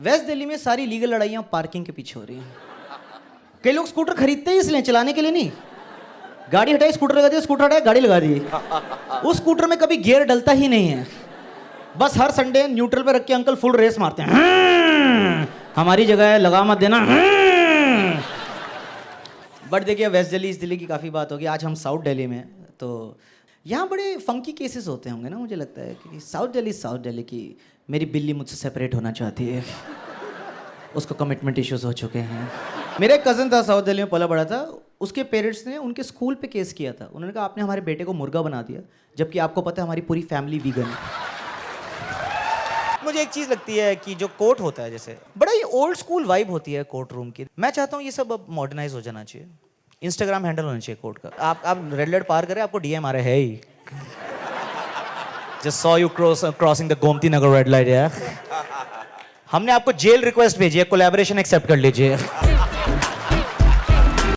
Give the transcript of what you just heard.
Waste Delhi में सारी legal लड़ाइयाँ पार्किंग के पीछे हो रही हैं। कई लोग स्कूटर खरीदते ही इसलिए, चलाने के लिए नहीं। गाड़ी हटाई स्कूटर लगा दिया, स्कूटर हटाया गाड़ी लगा दी। उस स्कूटर में कभी गियर डलता ही नहीं है। बस हर संडे न्यूट्रल पे रख के अंकल फुल रेस मारते हैं। हमारी जगह है, लगा मत देना। बट देखिए, वेस्ट दिल्ली, ईस्ट दिल्ली की काफ़ी बात होगी। आज हम साउथ दिल्ली में, तो यहाँ बड़े फंकी केसेस होते होंगे ना, मुझे लगता है कि साउथ दिल्ली की मेरी बिल्ली मुझसे सेपरेट होना चाहती है, उसको कमिटमेंट इश्यूज हो चुके हैं। मेरा एक कज़न था, साउथ दिल्ली में पला बड़ा था। उसके पेरेंट्स ने उनके स्कूल पे केस किया था। उन्होंने कहा आपने हमारे बेटे को मुर्गा बना दिया, जबकि आपको पता है हमारी पूरी फैमिली वीगन है। मुझे एक चीज़ लगती है कि जो कोर्ट होता है, जैसे बड़ा ही ओल्ड स्कूल वाइब होती है कोर्ट रूम की। मैं चाहता हूँ ये सब अब मॉडर्नाइज हो जाना चाहिए। इंस्टाग्राम हैंडल होना चाहिए कोर्ट का। आप रेड लाइट पार करें, आपको डीएम आ रहा है ही, just saw you crossing the Gomti Nagar red light यार। हमने आपको जेल रिक्वेस्ट भेजी है, कोलैबोरेशन एक्सेप्ट कर लीजिए।